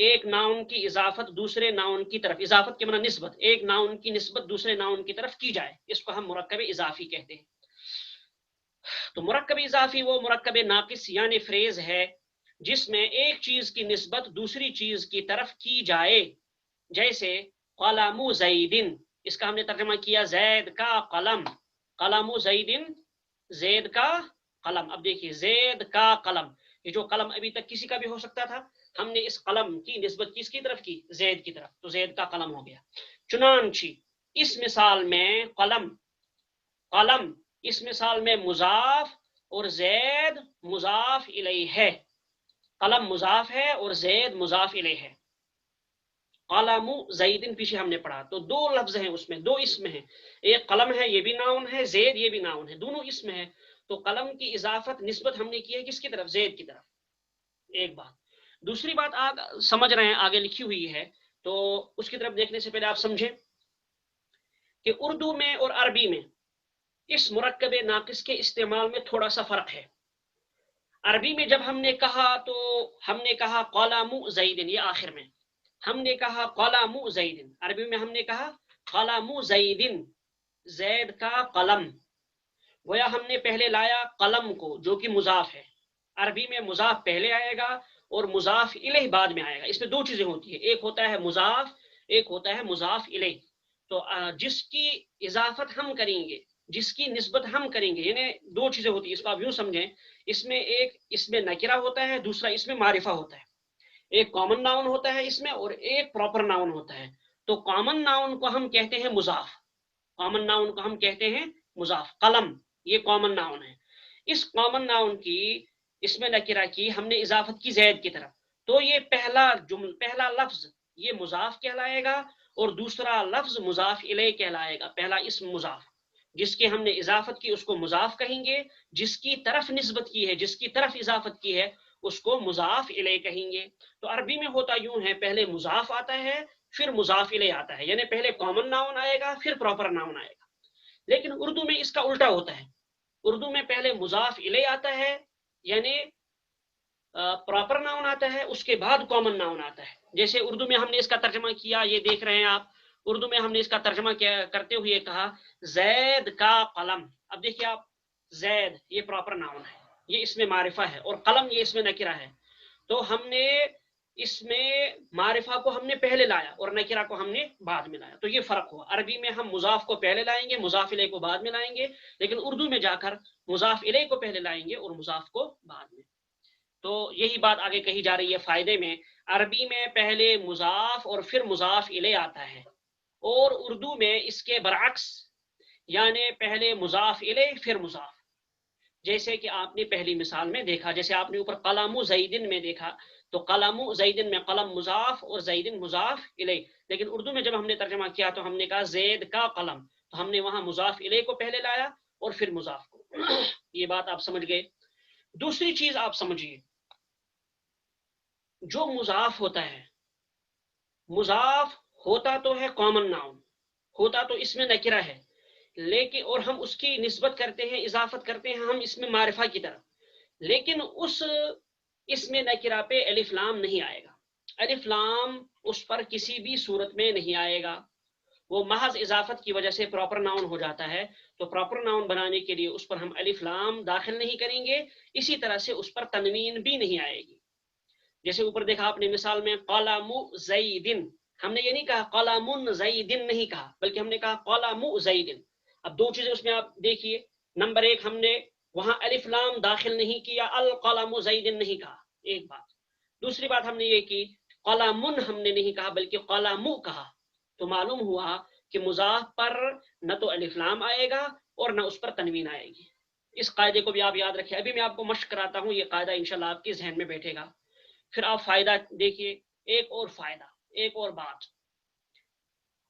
ایک ناؤن کی اضافت دوسرے ناؤن کی طرف، اضافت کے معنی نسبت، ایک ناؤن کی نسبت دوسرے ناؤن کی طرف کی جائے، اس کو ہم مرکب اضافی کہتے ہیں۔ تو مرکب اضافی وہ مرکب ناقص یعنی فریز ہے جس میں ایک چیز کی نسبت دوسری چیز کی طرف کی جائے، جیسے قلم زیدن، اس کا ہم نے ترجمہ کیا زید کا قلم، قلم زیدن، زید کا قلم۔ اب دیکھیے زید کا قلم، یہ جو قلم ابھی تک کسی کا بھی ہو سکتا تھا، ہم نے اس قلم کی نسبت کس کی طرف کی؟ زید کی طرف، تو زید کا قلم ہو گیا۔ چنانچہ اس مثال میں قلم، قلم اس مثال میں مضاف اور زید مضاف الیہ ہے، قلم مضاف ہے اور زید مضاف الیہ ہے۔ قلم زیدن پیچھے ہم نے پڑھا، تو دو لفظ ہیں اس میں، دو اسم ہیں، ایک قلم ہے یہ بھی ناؤن ہے، زید یہ بھی ناؤن ہے، دونوں اسم ہے۔ تو قلم کی اضافت نسبت ہم نے کی ہے کس کی طرف؟ زید کی طرف، ایک بات۔ دوسری بات آپ سمجھ رہے ہیں آگے لکھی ہوئی ہے، تو اس کی طرف دیکھنے سے پہلے آپ سمجھیں کہ اردو میں اور عربی میں اس مرکب ناقص کے استعمال میں تھوڑا سا فرق ہے۔ عربی میں جب ہم نے کہا تو ہم نے کہا قلم زیدن، یہ آخر میں ہم نے کہا قلم زیدن، عربی میں ہم نے کہا قلم زیدن، زید کا قلم، گویا ہم نے پہلے لایا قلم کو جو کہ مضاف ہے۔ عربی میں مضاف پہلے آئے گا اور مضاف الیہ بعد میں آئے گا، اس میں دو چیزیں ہوتی ہیں، ایک ہوتا ہے مضاف، ایک ہوتا ہے مضاف الیہ۔ تو جس کی اضافت ہم کریں گے، جس کی نسبت ہم کریں گے، یعنی دو چیزیں ہوتی ہیں، اس کو آپ یوں سمجھیں، اس میں ایک اس میں نکرہ ہوتا ہے، دوسرا اس میں معرفہ ہوتا ہے، ایک کامن ناؤن ہوتا ہے اس میں اور ایک پراپر ناؤن ہوتا ہے۔ تو کامن ناؤن کو ہم کہتے ہیں مضاف، کامن ناؤن کو ہم کہتے ہیں مضاف، قلم یہ کامن ناؤن ہے۔ اس کامن ناؤن کی اس میں نکرہ کی ہم نے اضافت کی زید کی طرف، تو یہ پہلا لفظ یہ مضاف کہلائے گا اور دوسرا لفظ مضاف الیہ کہلائے گا۔ پہلا اسم مضاف جس کی ہم نے اضافت کی اس کو مضاف کہیں گے، جس کی طرف نسبت کی ہے، جس کی طرف اضافت کی ہے اس کو مضاف الیہ کہیں گے۔ تو عربی میں ہوتا یوں ہے، پہلے مضاف آتا ہے پھر مضاف الیہ آتا ہے، یعنی پہلے کامن ناؤن آئے گا پھر پراپر ناؤن آئے گا۔ لیکن اردو میں اس کا الٹا ہوتا ہے، اردو میں پہلے مضاف الیہ آتا ہے، یعنی پراپر ناؤن آتا ہے، اس کے بعد کامن ناؤن آتا ہے۔ جیسے اردو میں ہم نے اس کا ترجمہ کیا، یہ دیکھ رہے ہیں آپ، اردو میں ہم نے اس کا ترجمہ کرتے ہوئے کہا زید کا قلم۔ اب دیکھیے آپ، زید یہ پراپر ناؤن ہے، یہ اس میں معرفہ ہے، اور قلم یہ اس میں نکرہ ہے۔ تو ہم نے اس میں معرفہ کو ہم نے پہلے لایا اور نکرہ کو ہم نے بعد میں لایا، تو یہ فرق ہوا۔ عربی میں ہم مضاف کو پہلے لائیں گے، مضاف الیہ کو بعد میں لائیں گے، لیکن اردو میں جا کر مضاف الیہ کو پہلے لائیں گے اور مضاف کو بعد میں۔ تو یہی بات آگے کہی جا رہی ہے فائدے میں، عربی میں پہلے مضاف اور پھر مضاف الیہ آتا ہے، اور اردو میں اس کے برعکس، یعنی پہلے مضاف الیہ پھر مضاف۔ جیسے کہ آپ نے پہلی مثال میں دیکھا، جیسے آپ نے اوپر قلم زیدن میں دیکھا، تو قلم زیدن میں قلم مضاف اور زیدن مضاف الیہ، لیکن اردو میں جب ہم نے ترجمہ کیا تو ہم نے کہا زید کا قلم، تو ہم نے وہاں مضاف الیہ کو پہلے لایا اور پھر مضاف کو۔ یہ بات آپ سمجھ گئے۔ دوسری چیز آپ سمجھیے، جو مضاف ہوتا ہے، مضاف ہوتا تو ہے کامن ناؤن، ہوتا تو اس میں نکرہ ہے، لیکن اور ہم اس کی نسبت کرتے ہیں، اضافت کرتے ہیں ہم اس میں معرفہ کی طرف، لیکن اس میں نکرہ پہ الف لام نہیں آئے گا، الف لام اس پر کسی بھی صورت میں نہیں آئے گا، وہ محض اضافت کی وجہ سے پراپر ناؤن ہو جاتا ہے، تو پراپر ناؤن بنانے کے لیے اس پر ہم الف لام داخل نہیں کریں گے، اسی طرح سے اس پر تنوین بھی نہیں آئے گی۔ جیسے اوپر دیکھا آپ نے مثال میں قلم زیدن، ہم نے یہ نہیں کہا قلم زیدن نہیں کہا، بلکہ ہم نے کہا قلم زیدن۔ اب دو چیزیں اس میں آپ دیکھیے، نمبر ایک ہم نے وہاں الف لام داخل نہیں کیا، القلم زیدن نہیں کہا، ایک بات۔ دوسری بات ہم نے یہ کی، قلمن ہم نے نہیں کہا بلکہ قلم کہا، تو معلوم ہوا کہ مضاف پر نہ تو الف لام آئے گا اور نہ اس پر تنوین آئے گی۔ اس قاعدے کو بھی آپ یاد رکھیں، ابھی میں آپ کو مشق کراتا ہوں، یہ قاعدہ انشاءاللہ آپ کے ذہن میں بیٹھے گا۔ پھر آپ فائدہ دیکھیے، ایک اور فائدہ، ایک اور بات،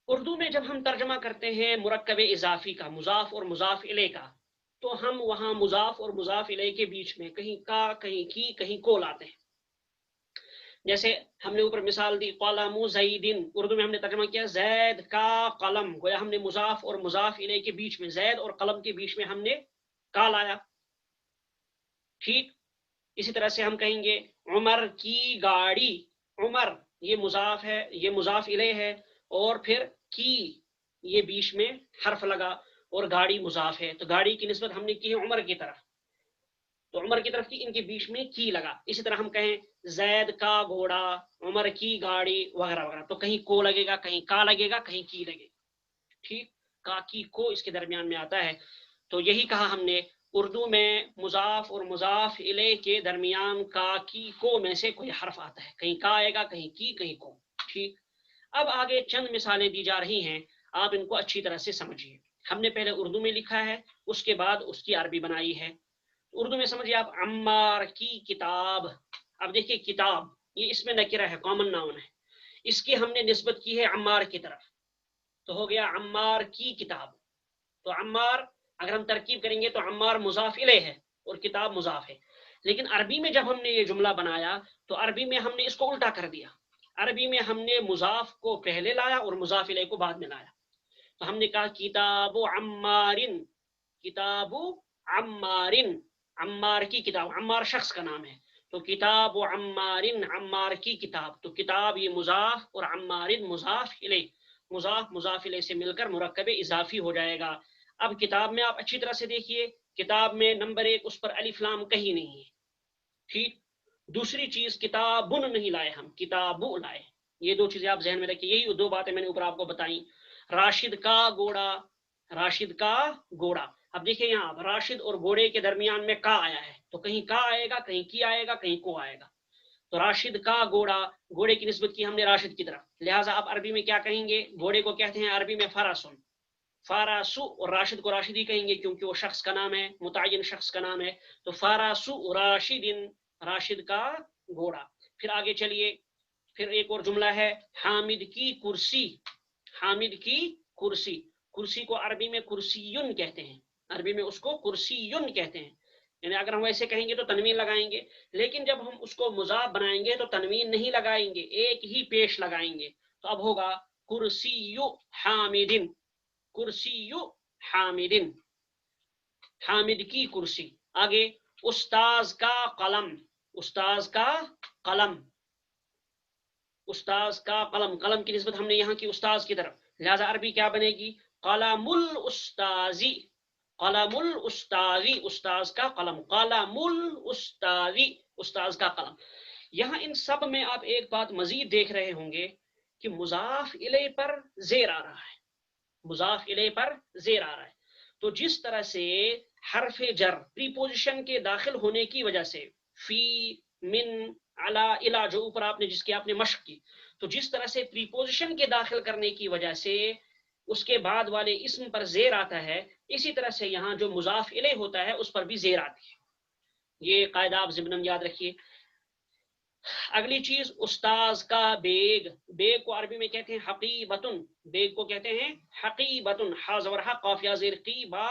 اردو میں جب ہم ترجمہ کرتے ہیں مرکب اضافی کا، مضاف اور مضاف الیہ کا، تو ہم وہاں مضاف اور مضاف الیہ کے بیچ میں کہیں کا، کہیں کی، کہیں کو لاتے ہیں۔ جیسے ہم نے اوپر مثال دی قلم زیدن، اردو میں ہم نے ترجمہ کیا زید کا قلم، گویا ہم نے مضاف اور مضاف الیہ کے بیچ میں، زید اور قلم کے بیچ میں ہم نے کا لایا، ٹھیک۔ اسی طرح سے ہم کہیں گے عمر کی گاڑی، عمر یہ مضاف ہے، یہ مضاف الیہ ہے، اور پھر کی یہ بیچ میں حرف لگا، اور گاڑی مضاف ہے، تو گاڑی کی نسبت ہم نے کی ہے عمر کی طرف، تو عمر کی طرف کی، ان کے بیچ میں کی لگا. اسی طرح ہم کہیں زید کا گھوڑا، عمر کی گاڑی وغیرہ وغیرہ، تو کہیں کو لگے گا، کہیں کا لگے گا، کہیں کی لگے گا. ٹھیک، کا کی کو اس کے درمیان میں آتا ہے. تو یہی کہا ہم نے اردو میں مضاف اور مضاف الیہ کے درمیان کا کی کو میں سے کوئی حرف آتا ہے، کہیں کا آئے گا، کہیں کی، کہیں کو. ٹھیک، اب آگے چند مثالیں دی جا رہی ہیں، آپ ان کو اچھی طرح سے سمجھیے. ہم نے پہلے اردو میں لکھا ہے، اس کے بعد اس کی عربی بنائی ہے. اردو میں سمجھیے آپ، عمار کی کتاب. اب دیکھیے کتاب یہ اس میں نکرہ ہے، کامن ناؤن ہے، اس کی ہم نے نسبت کی ہے عمار کی طرف، تو ہو گیا عمار کی کتاب. تو عمار اگر ہم ترکیب کریں گے تو عمار مضاف الیہ ہے اور کتاب مضاف ہے. لیکن عربی میں جب ہم نے یہ جملہ بنایا تو عربی میں ہم نے اس کو الٹا کر دیا. عربی میں ہم نے مضاف کو پہلے لایا اور مضاف الیہ کو بعد میں لایا. تو ہم نے کہا کتاب عمارن، کتاب عمارن، عمار کی کتاب، عمار شخص کا نام ہے، تو کتاب عمارن، عمار کی کتاب. تو کتاب یہ مضاف اور عمارن مضاف الیہ، مضاف مضاف الیہ سے مل کر مرکب اضافی ہو جائے گا. اب کتاب میں آپ اچھی طرح سے دیکھیے، کتاب میں نمبر 1 اس پر الف لام کہیں نہیں ہے. ٹھیک، دوسری چیز کتابن نہیں لائے، ہم کتابو لائے. یہ دو چیزیں آپ ذہن میں رکھیے، یہی دو باتیں میں نے اوپر آپ کو بتائیں. راشد کا گھوڑا، راشد کا گھوڑا. اب دیکھیں یہاں راشد اور گھوڑے کے درمیان میں کا آیا ہے، تو کہیں کا آئے گا، کہیں کی آئے گا، کہیں کو آئے گا. تو راشد کا گھوڑا، گھوڑے کی نسبت کی ہم نے راشد کی طرف، لہٰذا آپ عربی میں کیا کہیں گے؟ گھوڑے کو کہتے ہیں عربی میں فراسن، فاراسو، اور راشد کو راشد ہی کہیں گے کیونکہ وہ شخص کا نام ہے، متعین شخص کا نام ہے. تو فاراسو راشدن، راشد کا گھوڑا. پھر آگے چلیے، پھر ایک اور جملہ ہے حامد کی کرسی، حامد کی کرسی. کرسی کو عربی میں کرسیون کہتے ہیں، عربی میں اس کو کرسیون کہتے ہیں. یعنی اگر ہم ایسے کہیں گے تو تنوین لگائیں گے، لیکن جب ہم اس کو مضاف بنائیں گے تو تنوین نہیں لگائیں گے، ایک ہی پیش لگائیں گے. تو اب ہوگا کرسی حامدن، کرسی حامدن، حامد کی کرسی. آگے استاذ کا قلم، استاذ کا قلم، استاذ کا قلم، قلم کی نسبت ہم نے یہاں کی استاذ کی طرف، لہذا عربی کیا بنے گی؟ قلم الاستاذی، قلم الاستاذی، استاذ کا قلم، قلم الاستاذی، استاذ کا قلم. یہاں ان سب میں آپ ایک بات مزید دیکھ رہے ہوں گے کہ مضاف الیہ پر زیر آ رہا ہے، مضاف الیہ پر زیر آ رہا ہے. تو جس طرح سے حرف جر پریپوزیشن کے داخل ہونے کی وجہ سے، فی، من، علی، الی، جو اوپر آپ نے جس کی آپ نے مشق کی، تو جس طرح سے پریپوزیشن کے داخل کرنے کی وجہ سے اس کے بعد والے اسم پر زیر آتا ہے، اسی طرح سے یہاں جو مضاف الیہ ہوتا ہے اس پر بھی زیر آتی ہے. یہ قاعدہ آپ ضمناً یاد رکھیے. اگلی چیز استاذ کا بیگ، بیگ کو عربی میں کہتے ہیں حقیبتن، بیگ کو کہتے ہیں حقیبتن، حا زبر حا، قاف یا زیر قی، با،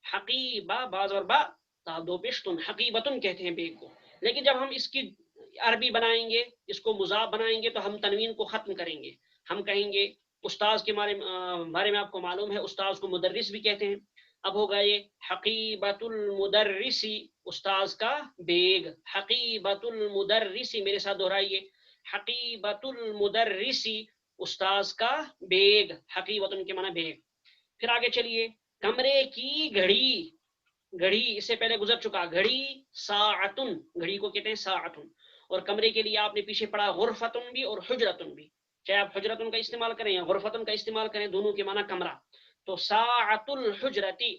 حقیبہ، با زبر با، تا دو پیشتن، حقیبتن کہتے ہیں بیگ کو. لیکن جب ہم اس کی عربی بنائیں گے، اس کو مضاف بنائیں گے تو ہم تنوین کو ختم کریں گے، ہم کہیں گے استاذ کے بارے میں آپ کو معلوم ہے استاذ کو مدرس بھی کہتے ہیں. اب ہوگا یہ حقیبت المدرسی، استاذ کا بیگ، حقیبت المدرسی، میرے ساتھ دہرائیے، حقیبت المدرسی، استاذ کا بیگ، حقیبت کے معنی بیگ. پھر آگے چلیے، کمرے کی گھڑی، گھڑی اس سے پہلے گزر چکا، گھڑی ساعتن، گھڑی کو کہتے ہیں ساعتن. اور کمرے کے لیے آپ نے پیچھے پڑھا غرفتن بھی اور حجرتن بھی، چاہے آپ حجرتن کا استعمال کریں یا غرفتن کا استعمال کریں، دونوں کے معنی کمرہ. تو ساعت الحجرتی،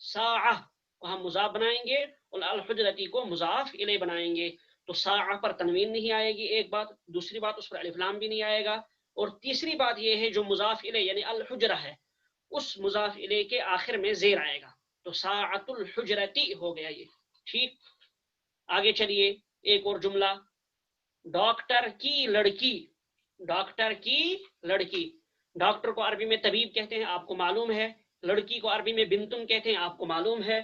ساعہ کو ہم مضاف بنائیں گے اور الحجرتی کو مضاف الیہ بنائیں گے. تو ساعہ پر تنوین نہیں آئے گی، ایک بات. دوسری بات اس پر الف لام بھی نہیں آئے گا. اور تیسری بات یہ ہے جو مضاف الیہ یعنی الحجرہ ہے، اس مضاف الیہ کے آخر میں زیر آئے گا. تو ساعت الحجرتی ہو گیا یہ. ٹھیک، آگے چلیے ایک اور جملہ، ڈاکٹر کی لڑکی، ڈاکٹر کی لڑکی. ڈاکٹر کو عربی میں طبیب کہتے ہیں، آپ کو معلوم ہے. لڑکی کو عربی میں بنتن کہتے ہیں، آپ کو معلوم ہے.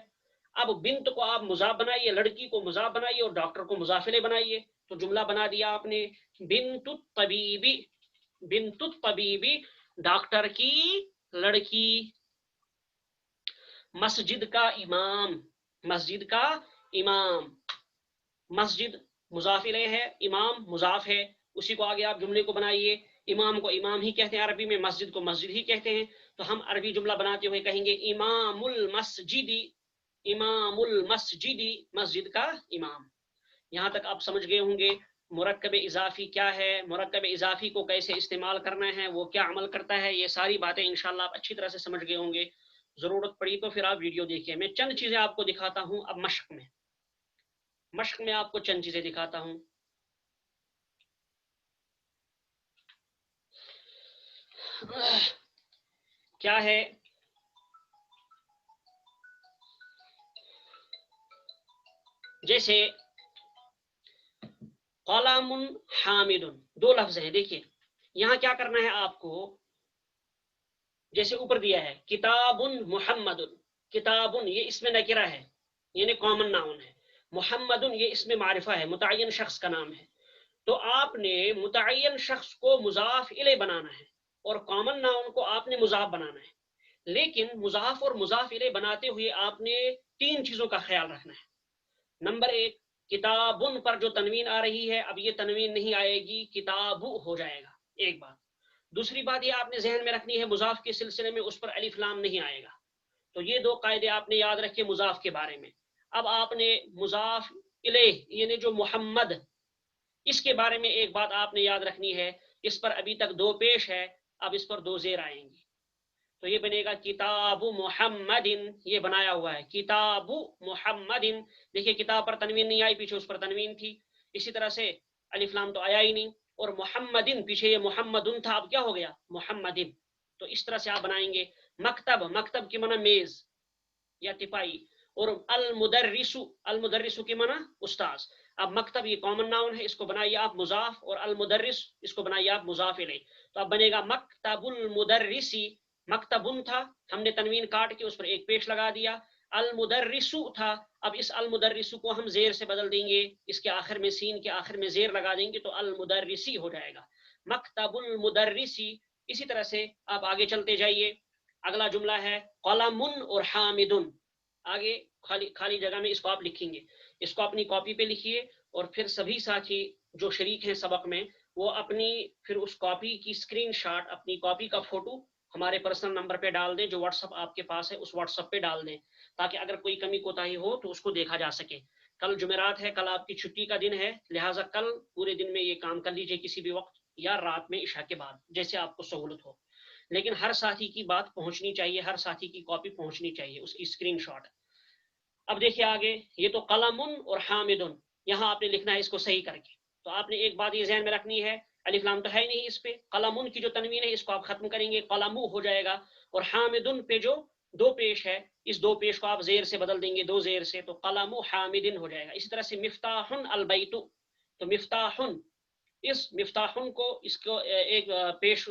اب بنت کو آپ مضاف بنائیے، لڑکی کو مضاف بنائیے اور ڈاکٹر کو مضاف الیہ بنائیے، تو جملہ بنا دیا آپ نے، بنت الطبیبی، بنت الطبیبی، ڈاکٹر کی لڑکی. مسجد کا امام، مسجد کا امام، مسجد مضاف الیہ ہے، امام مضاف ہے. اسی کو آگے آپ جملے کو بنائیے. امام کو امام ہی کہتے ہیں عربی میں, مسجد کو مسجد ہی کہتے ہیں, تو ہم عربی جملہ بناتے ہوئے کہیں گے امام المسجدی, امام المسجدی, مسجد کا امام. یہاں تک آپ سمجھ گئے ہوں گے مرکب اضافی کیا ہے, مرکب اضافی کو کیسے استعمال کرنا ہے, وہ کیا عمل کرتا ہے. یہ ساری باتیں انشاءاللہ آپ اچھی طرح سے سمجھ گئے ہوں گے. ضرورت پڑی تو پھر آپ ویڈیو دیکھیے. میں چند چیزیں آپ کو دکھاتا ہوں اب مشق میں آپ کو چند چیزیں دکھاتا ہوں. کیا ہے, جیسے قلم حامد, دو لفظ ہیں. دیکھیے یہاں کیا کرنا ہے آپ کو, جیسے اوپر دیا ہے کتاب محمد, کتاب یہ اسم نکرہ ہے یعنی کامن ناؤن ہے, محمد یہ اسم معرفہ ہے, متعین شخص کا نام ہے. تو آپ نے متعین شخص کو مضاف الیہ بنانا ہے اور کامن ناؤن کو آپ نے مضاف بنانا ہے. لیکن مضاف اور مضاف الیہ بناتے ہوئے آپ نے تین چیزوں کا خیال رکھنا ہے. نمبر ایک, کتابن پر جو تنوین آ رہی ہے اب یہ تنوین نہیں آئے گی, کتاب ہو جائے گا, ایک بات. دوسری بات یہ آپ نے ذہن میں رکھنی ہے مضاف کے سلسلے میں اس پر الف لام نہیں آئے گا. تو یہ دو قاعدے آپ نے یاد رکھے مضاف کے بارے میں. اب آپ نے مضاف الیہ یعنی جو محمد, اس کے بارے میں ایک بات آپ نے یاد رکھنی ہے, اس پر ابھی تک دو پیش ہے, اب اس پر دو زیر آئیں گی. تو یہ بنے گا کتاب محمد, یہ بنایا ہوا ہے کتاب محمد. دیکھیے کتاب پر تنوین نہیں آئی, پیچھے اس پر تنوین تھی. اسی طرح سے الف لام تو آیا ہی نہیں, اور محمدن پیچھے یہ محمدن تھا, اب کیا ہو گیا محمدن. تو اس طرح سے آپ بنائیں گے. مکتب, مکتب کی معنی میز یا ٹپائی, اور المدرس, المدرس کی معنی استاذ. اب مکتب یہ کامن ناؤن ہے, اس کو بنائیے آپ مضاف, اور المدرس اس کو بنائیے آپ مضاف الیہ. تو اب بنے گا مکتب المدرسی, مکتبن تھا ہم نے تنوین کاٹ کے اس پر ایک پیش لگا دیا. المدرس تھا, اب اس المدرس کو ہم زیر سے بدل دیں گے, اس کے آخر میں سین کے آخر میں زیر لگا دیں گے تو المدرسی ہو جائے گا, مکتب المدرسی. اسی طرح سے آپ آگے چلتے جائیے. اگلا جملہ ہے قلم اور حامدن. آگے خالی جگہ میں اس کو آپ لکھیں گے, اس کو اپنی کاپی پہ لکھیے, اور پھر سبھی ساتھی جو شریک ہیں سبق میں وہ اپنی پھر اس کاپی کی اسکرین شاٹ, اپنی کاپی کا فوٹو ہمارے پرسنل نمبر پہ ڈال دیں, جو واٹس اپ آپ کے پاس ہے اس واٹس اپ پہ ڈال دیں, تاکہ اگر کوئی کمی کوتاہی ہو تو اس کو دیکھا جا سکے. کل جمعرات ہے, کل آپ کی چھٹی کا دن ہے, لہٰذا کل پورے دن میں یہ کام کر لیجئے کسی بھی وقت, یا رات میں عشاء کے بعد, جیسے آپ کو سہولت ہو. لیکن ہر ساتھی کی بات پہنچنی چاہیے, ہر ساتھی کی کاپی پہنچنی چاہیے, اس کی اسکرین شاٹ. اب دیکھیے آگے, یہ تو قلم اور حامدن, یہاں آپ نے لکھنا ہے اس کو صحیح کر کے. تو آپ نے ایک بات یہ ذہن میں رکھنی ہے, الف لام تو ہے نہیں اس پہ, قلم کی جو تنوین ہے اس کو آپ ختم کریں گے, قلمو ہو جائے گا. اور حامدن پہ جو دو پیش ہے, اس دو پیش کو آپ زیر سے بدل دیں گے, دو زیر سے, تو قلم حامدن ہو جائے گا. اسی طرح سے مفتاح البیت, تو مفتاح, اس مفتاح کو اس کو ایک پیش,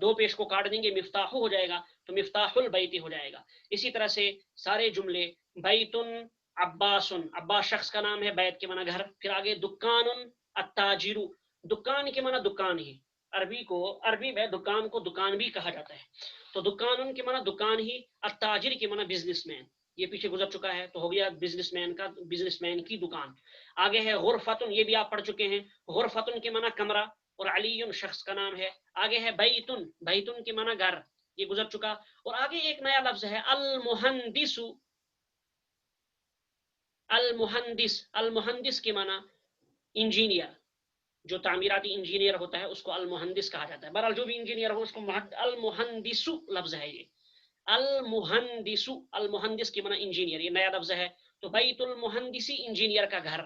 دو پیش کو کاٹ دیں گے, مفتاح ہو جائے گا, تو مفتاح البیت ہو جائے گا. اسی طرح سے سارے جملے, بیتن عباس, عباس شخص کا نام ہے, بیت کے معنی گھر. پھر آگے دکان التاجر, دکان کے معنی دکان ہی, عربی میں دکان کو دکان بھی کہا جاتا ہے, تو دکان کے معنی دکان ہی, التاجر کے معنی بزنس مین, یہ پیچھے گزر چکا ہے تو ہو گیا بزنس مین کا, بزنس مین کی دکان. آگے ہے غرفتن, یہ بھی آپ پڑھ چکے ہیں, غرفتن کے معنی کمرہ, اور علی شخص کا نام ہے. آگے ہے بیتن, بیتن کے معنی گھر, یہ گزر چکا. اور آگے ایک نیا لفظ ہے المہندس, المہندس, المہندس کے معنی انجینئر, جو تعمیراتی انجینئر ہوتا ہے اس کو المہندس کہا جاتا ہے. بہرحال جو بھی انجینئر ہو اس کو المہندس لفظ ہے یہ, المہندس, المہندس کی معنی انجینئر, یہ نیا لفظ ہے. تو بیت المہندسی, انجینئر کا گھر.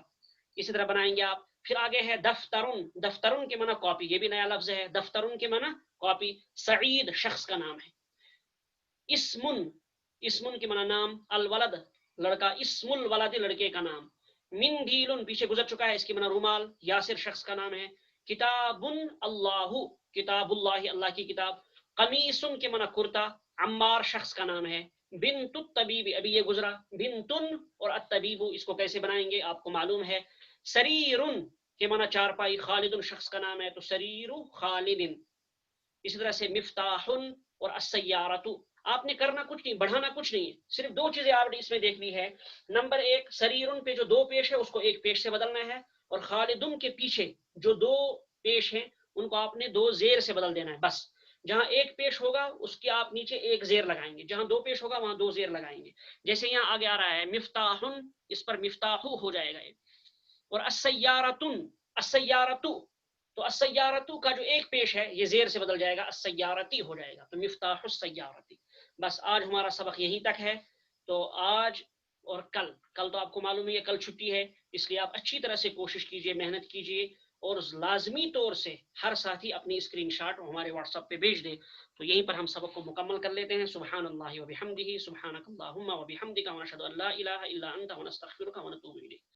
اسی طرح بنائیں گے آپ. پھر آگے ہے دفترن, دفترن کے معنی کاپی, یہ بھی نیا لفظ ہے, دفترن کے معنی کاپی. سعید شخص کا نام ہے. اسمن, اسمن کے معنی نام. الولد لڑکا, اسم الولد لڑکے کا نام. مندیل پیچھے گزر چکا ہے, اس کی معنی رومال. یاسر شخص کا نام ہے. کتاب اللہ, کتاب اللہ اللہ کی کتاب. قمیص کے معنی کرتا. عمار شخص کا نام ہے. بنت الطبیب, ابھی یہ گزرا, بنتن اور الطبیب, اس کو کیسے بنائیں گے آپ کو معلوم ہے. سریر کے معنی چارپائی. خالد شخص کا نام ہے, تو سریر خالد. اسی طرح سے مفتاح اور السیارۃ. آپ نے کرنا کچھ نہیں, بڑھانا کچھ نہیں ہے, صرف دو چیزیں آپ نے اس میں دیکھنی ہے. نمبر ایک, سریرن پہ جو دو پیش ہے اس کو ایک پیش سے بدلنا ہے, اور خالدن کے پیچھے جو دو پیش ہیں ان کو آپ نے دو زیر سے بدل دینا ہے بس. جہاں ایک پیش ہوگا اس کے آپ نیچے ایک زیر لگائیں گے, جہاں دو پیش ہوگا وہاں دو زیر لگائیں گے. جیسے یہاں آگے آ رہا ہے مفتاحن, اس پر مفتاحو ہو جائے گا. اور السیارتن, السیارتو, تو السیارتو کا جو ایک پیش ہے یہ زیر سے بدل جائے گا, السیارتی ہو جائے گا, تو مفتاح السیارتی. بس آج ہمارا سبق یہیں تک ہے. تو آج اور کل تو آپ کو معلوم ہے کل چھٹی ہے, اس لیے آپ اچھی طرح سے کوشش کیجئے, محنت کیجئے, اور لازمی طور سے ہر ساتھی اپنی اسکرین شاٹ ہمارے واٹس ایپ پہ بھیج دے. تو یہیں پر ہم سبق کو مکمل کر لیتے ہیں. سبحان اللہ و بحمدہ, سبحانک اللہم و بحمدک, ونشہد ان لا الہ الا انت, ونستغفرک ونتوب الیک.